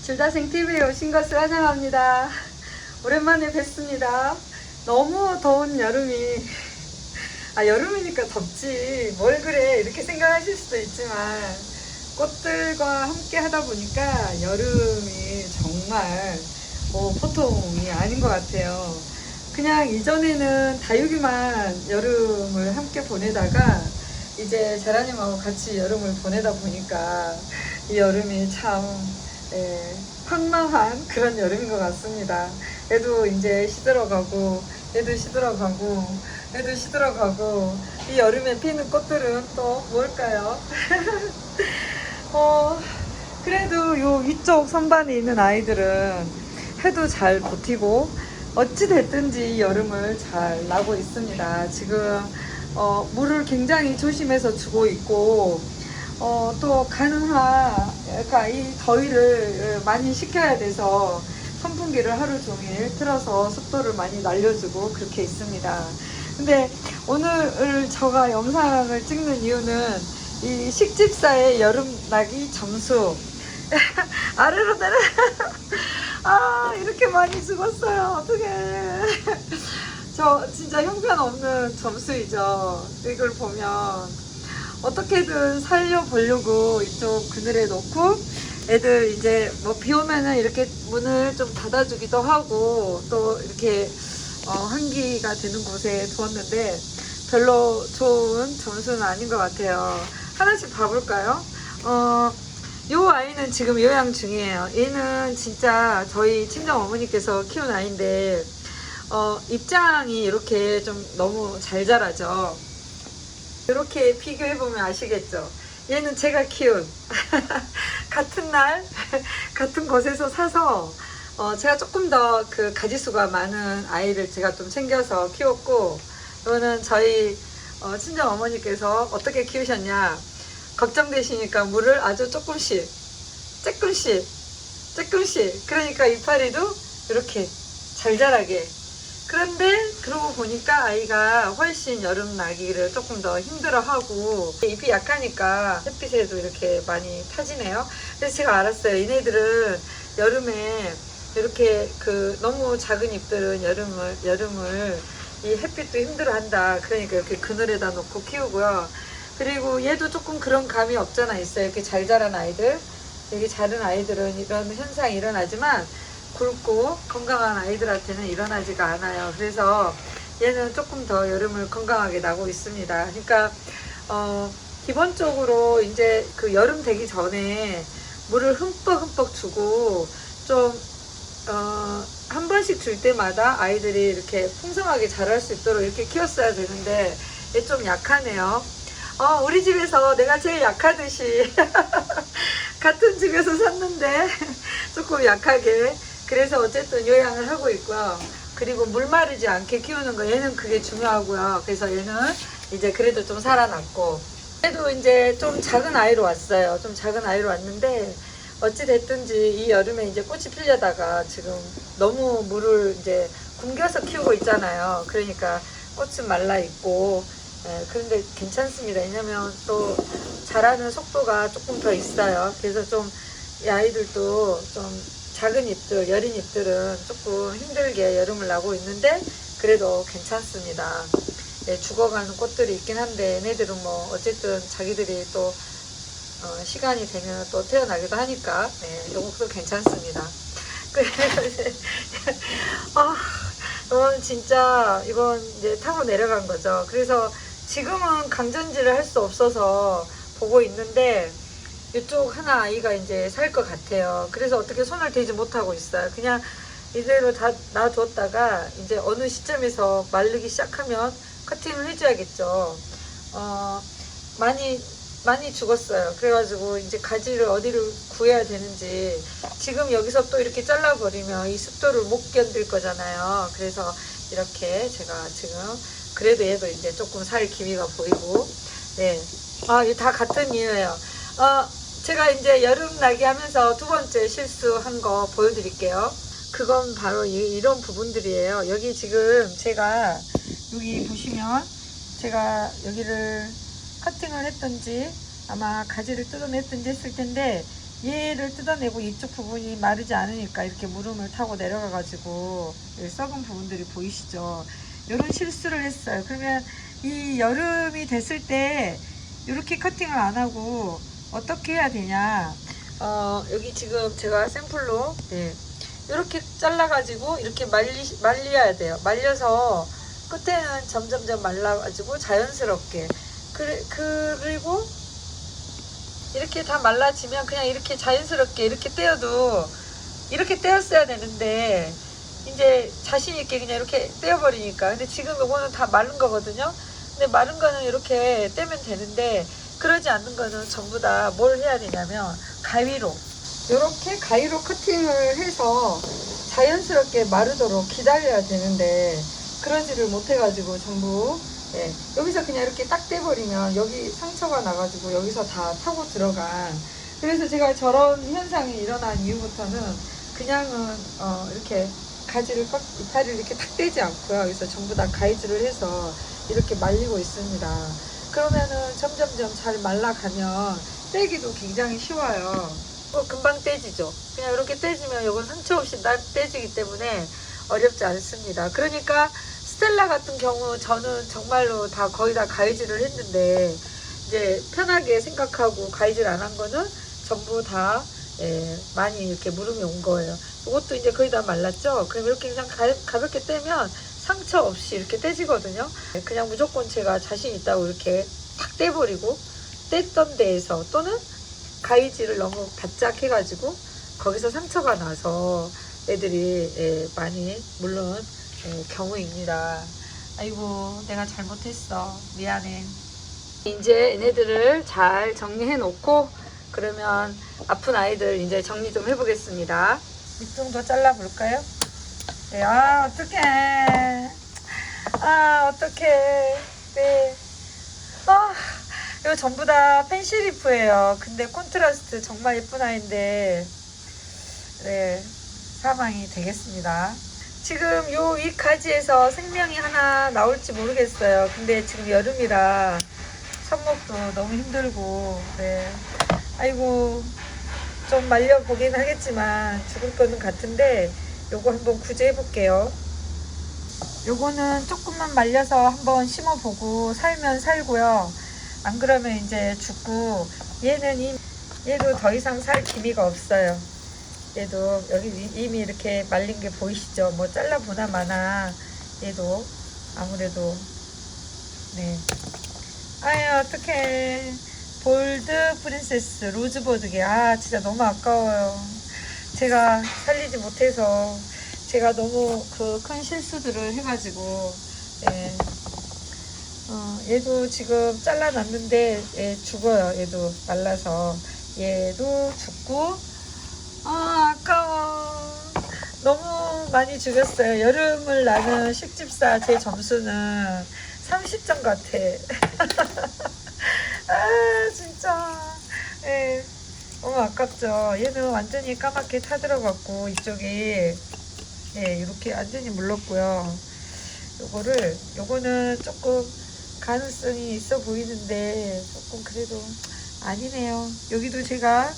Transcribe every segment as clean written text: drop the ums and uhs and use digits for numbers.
줄다생TV에 오신 것을 환영합니다. 오랜만에 뵙습니다. 너무 더운 여름이, 여름이니까 덥지 뭘 그래 이렇게 생각하실 수도 있지만, 꽃들과 함께 하다 보니까 여름이 정말 보통이 아닌 것 같아요. 그냥 이전에는 다육이만 여름을 함께 보내다가 이제 제라늄하고 같이 여름을 보내다 보니까 이 여름이 참 황망한 그런 여름인 것 같습니다. 얘도 이제 시들어가고 얘도 시들어가고 얘도 시들어가고, 이 여름에 피는 꽃들은 또 뭘까요? 그래도 요 위쪽 선반에 있는 아이들은 해도 잘 버티고 어찌 됐든지 이 여름을 잘 나고 있습니다. 지금 물을 굉장히 조심해서 주고 있고, 또 가능한 그러니까 이 더위를 많이 식혀야 돼서 선풍기를 하루 종일 틀어서 습도를 많이 날려주고 그렇게 있습니다. 근데 오늘 제가 영상을 찍는 이유는 이 식집사의 여름나기 점수 아래로 내려 이렇게 많이 죽었어요. 어떡해. 저 진짜 형편없는 점수이죠. 이걸 보면 어떻게든 살려보려고 이쪽 그늘에 놓고, 애들 이제 뭐 비 오면은 이렇게 문을 좀 닫아주기도 하고 또 이렇게 환기가 되는 곳에 두었는데 별로 좋은 점수는 아닌 것 같아요. 하나씩 봐볼까요? 요 아이는 지금 요양 중이에요. 얘는 진짜 저희 친정 어머니께서 키운 아이인데 입장이 이렇게 좀 너무 잘 자라죠. 이렇게 비교해보면 아시겠죠? 얘는 제가 키운 같은 날 같은 곳에서 사서 제가 조금 더 그 가지수가 많은 아이를 제가 좀 챙겨서 키웠고, 이거는 저희 친정 어머니께서 어떻게 키우셨냐, 걱정되시니까 물을 아주 조금씩 그러니까 이파리도 이렇게 잘 자라게. 그런데 그러고 보니까 아이가 훨씬 여름 나기를 조금 더 힘들어하고, 잎이 약하니까 햇빛에도 이렇게 많이 타지네요. 그래서 제가 알았어요. 얘네들은 여름에 이렇게 너무 작은 잎들은 여름을 이 햇빛도 힘들어한다. 그러니까 이렇게 그늘에다 놓고 키우고요. 그리고 얘도 조금 그런 감이 없잖아 있어요. 이렇게 잘 자란 아이들, 여기 자른 아이들은 이런 현상이 일어나지만 굵고 건강한 아이들한테는 일어나지가 않아요. 그래서 얘는 조금 더 여름을 건강하게 나고 있습니다. 그러니까 기본적으로 이제 그 여름 되기 전에 물을 흠뻑 주고 좀 한 번씩 줄 때마다 아이들이 이렇게 풍성하게 자랄 수 있도록 이렇게 키웠어야 되는데, 얘 좀 약하네요. 우리 집에서 내가 제일 약하듯이 같은 집에서 샀는데 조금 약하게, 그래서 어쨌든 요양을 하고 있고요. 그리고 물 마르지 않게 키우는 거, 얘는 그게 중요하고요. 그래서 얘는 이제 그래도 좀 살아났고, 얘도 이제 좀 작은 아이로 왔어요. 좀 작은 아이로 왔는데 어찌 됐든지 이 여름에 이제 꽃이 피려다가 지금 너무 물을 이제 굶겨서 키우고 있잖아요. 그러니까 꽃은 말라 있고, 그런데 괜찮습니다. 왜냐면 또 자라는 속도가 조금 더 있어요. 그래서 좀 이 아이들도 좀 작은 잎들, 여린 잎들은 조금 힘들게 여름을 나고 있는데 그래도 괜찮습니다. 죽어가는 꽃들이 있긴 한데 얘네들은 뭐 어쨌든 자기들이 또 시간이 되면 또 태어나기도 하니까 요것도 괜찮습니다. 그래서 이제 이건 진짜 이건 이제 타고 내려간 거죠. 그래서 지금은 강전지를 할 수 없어서 보고 있는데 이쪽 하나 아이가 이제 살 것 같아요. 그래서 어떻게 손을 대지 못하고 있어요. 그냥 이대로 다 놔뒀다가 이제 어느 시점에서 마르기 시작하면 커팅을 해줘야겠죠. 많이 죽었어요. 그래가지고 이제 가지를 어디를 구해야 되는지, 지금 여기서 또 이렇게 잘라버리면 이 습도를 못 견딜 거잖아요. 그래서 이렇게 제가 지금 그래도 얘도 이제 조금 살 기미가 보이고, 이거 다 같은 이유예요. 제가 이제 여름 나기 하면서 두 번째 실수한 거 보여드릴게요. 그건 바로 이런 부분들이에요. 여기 지금 제가 여기 보시면 제가 여기를 커팅을 했던지 아마 가지를 뜯어냈던지 했을 텐데, 얘를 뜯어내고 이쪽 부분이 마르지 않으니까 이렇게 물음을 타고 내려가 가지고 썩은 부분들이 보이시죠. 이런 실수를 했어요. 그러면 이 여름이 됐을 때 이렇게 커팅을 안 하고 어떻게 해야 되냐, 여기 지금 제가 샘플로 이렇게 잘라 가지고 이렇게 말려야 돼요. 말려서 끝에는 점점점 말라 가지고 자연스럽게, 그리고 이렇게 다 말라지면 그냥 이렇게 자연스럽게 이렇게 떼어도, 이렇게 떼었어야 되는데 이제 자신 있게 그냥 이렇게 떼어버리니까. 근데 지금 요거는 다 마른 거거든요. 근데 마른 거는 이렇게 떼면 되는데, 그러지 않는 거는 전부 다 뭘 해야 되냐면 가위로, 이렇게 가위로 커팅을 해서 자연스럽게 마르도록 기다려야 되는데, 그러지를 못해가지고 전부 여기서 그냥 이렇게 딱 떼버리면 여기 상처가 나가지고 여기서 다 타고 들어간. 그래서 제가 저런 현상이 일어난 이후부터는 그냥은 이렇게 가지를 이파리를 이렇게 탁 떼지 않고요. 여기서 전부 다 가위질을 해서 이렇게 말리고 있습니다. 그러면은 점점점 잘 말라가면 떼기도 굉장히 쉬워요. 금방 떼지죠. 그냥 이렇게 떼지면 이건 상처 없이 떼지기 때문에 어렵지 않습니다. 그러니까 스텔라 같은 경우 저는 정말로 다 거의 다 가위질을 했는데, 이제 편하게 생각하고 가위질 안 한 거는 전부 다 많이 이렇게 물음이 온 거예요. 이것도 이제 거의 다 말랐죠. 그럼 이렇게 그냥 가볍게 떼면 상처 없이 이렇게 떼지거든요. 그냥 무조건 제가 자신 있다고 이렇게 탁 떼버리고, 뗐던 데에서 또는 가위질을 너무 바짝 해가지고 거기서 상처가 나서 애들이 많이 물론 경우입니다. 아이고, 내가 잘못했어, 미안해. 이제 얘네들을 잘 정리해 놓고, 그러면 아픈 아이들 이제 정리 좀 해보겠습니다. 밑둥도 잘라 볼까요? 네, 어떡해. 어떡해. 네. 이거 전부 다 펜시리프예요. 근데 콘트라스트 정말 예쁜 아이인데, 네, 사망이 되겠습니다. 지금 요 이 가지에서 생명이 하나 나올지 모르겠어요. 근데 지금 여름이라 손목도 너무 힘들고, 네. 아이고, 좀 말려보긴 하겠지만 죽을 거는 같은데, 요거 한번 구제해 볼게요. 요거는 조금만 말려서 한번 심어보고 살면 살고요. 안 그러면 이제 죽고, 얘도 더 이상 살 기미가 없어요. 얘도 여기 이미 이렇게 말린 게 보이시죠? 뭐 잘라보나 마나 얘도 아무래도. 네. 아유, 어떡해. 볼드 프린세스 로즈버드게, 진짜 너무 아까워요. 제가 살리지 못해서, 제가 너무 그 큰 실수들을 해가지고. 네. 얘도 지금 잘라놨는데 얘 죽어요. 얘도 말라서 얘도 죽고. 아까워. 너무 많이 죽였어요. 여름을 나는 식집사 제 점수는 30점 같아. 진짜. 네. 너무 아깝죠. 얘는 완전히 까맣게 타들어갔고, 이쪽이 이렇게 완전히 물렀고요. 요거는 조금 가능성이 있어 보이는데 조금 그래도 아니네요. 여기도 제가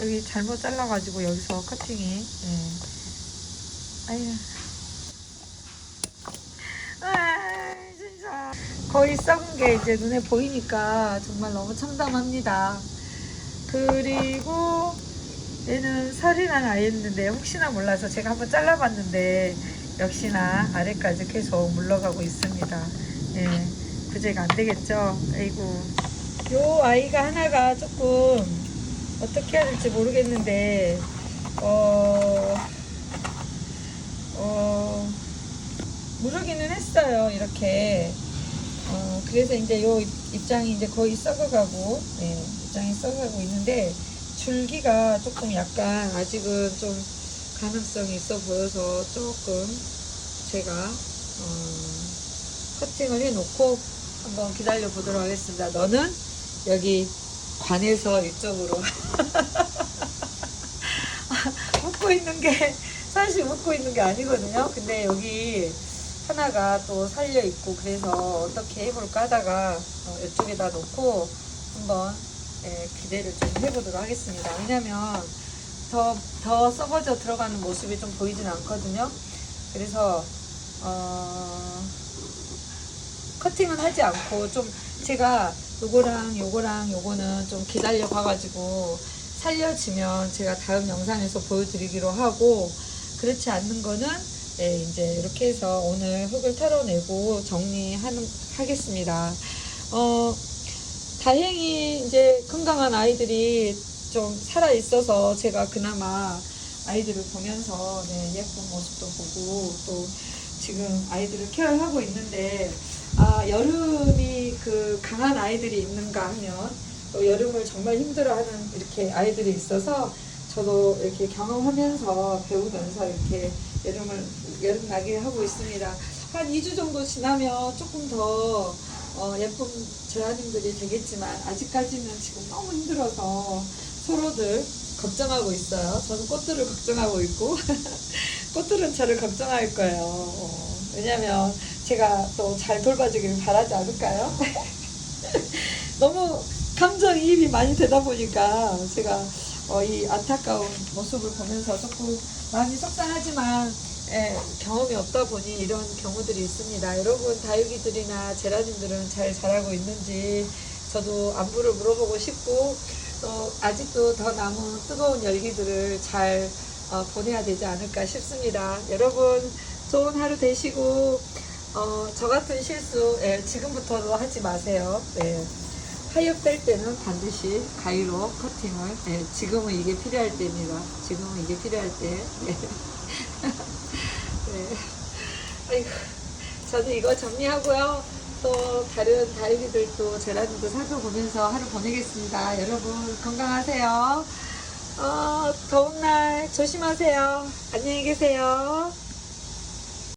여기 잘못 잘라가지고 여기서 커팅이. 아유. 진짜 거의 썩은 게 이제 눈에 보이니까 정말 너무 참담합니다. 그리고 얘는 살이 난 아이였는데 혹시나 몰라서 제가 한번 잘라봤는데 역시나 아래까지 계속 물러가고 있습니다. 구제가 안 되겠죠. 아이고. 요 아이가 하나가 조금 어떻게 해야 될지 모르겠는데, 무르기는 했어요. 이렇게. 그래서 이제 요 입장이 이제 거의 썩어가고, 입장이 썩어가고 있는데, 줄기가 조금 약간 아직은 좀 가능성이 있어 보여서 조금 제가, 커팅을 해 놓고 한번 기다려 보도록 하겠습니다. 너는 여기 관에서 이쪽으로 묶고 있는 게, 사실 묶고 있는 게 아니거든요. 근데 여기 하나가 또 살려 있고, 그래서 어떻게 해볼까 하다가 이쪽에다 놓고 한번 기대를 좀 해보도록 하겠습니다. 왜냐면 더 썩어져 들어가는 모습이 좀 보이진 않거든요. 그래서 커팅은 하지 않고 좀 제가 요거랑 요거는 좀 기다려 봐가지고 살려지면 제가 다음 영상에서 보여드리기로 하고, 그렇지 않는 거는 이제 이렇게 해서 오늘 흙을 털어내고 정리하겠습니다. 다행히 이제 건강한 아이들이 좀 살아 있어서 제가 그나마 아이들을 보면서 예쁜 모습도 보고 또 지금 아이들을 케어하고 있는데, 여름이 그 강한 아이들이 있는가 하면 또 여름을 정말 힘들어하는 이렇게 아이들이 있어서 저도 이렇게 경험하면서 배우면서 이렇게 여름 나게 하고 있습니다. 한 2주 정도 지나면 조금 더 예쁜 제아님들이 되겠지만 아직까지는 지금 너무 힘들어서 서로들 걱정하고 있어요. 저는 꽃들을 걱정하고 있고 꽃들은 저를 걱정할 거예요. 왜냐면 제가 또 잘 돌봐주길 바라지 않을까요? 너무 감정이입이 많이 되다 보니까 제가 이 안타까운 모습을 보면서 조금 마음이 속상하지만 경험이 없다 보니 이런 경우들이 있습니다. 여러분 다육이들이나 제라님들은 잘 자라고 있는지 저도 안부를 물어보고 싶고, 또 아직도 더 남은 뜨거운 열기들을 잘 보내야 되지 않을까 싶습니다. 여러분 좋은 하루 되시고, 저 같은 실수 지금부터도 하지 마세요. 하엽 뺄 때는 반드시 가위로 커팅을, 지금은 이게 필요할 때입니다. 지금은 이게 필요할 때. 아이고, 저는 이거 정리하고요. 또 다른 다육이들도 제라님도 살펴보면서 하루 보내겠습니다. 여러분 건강하세요. 더운 날 조심하세요. 안녕히 계세요.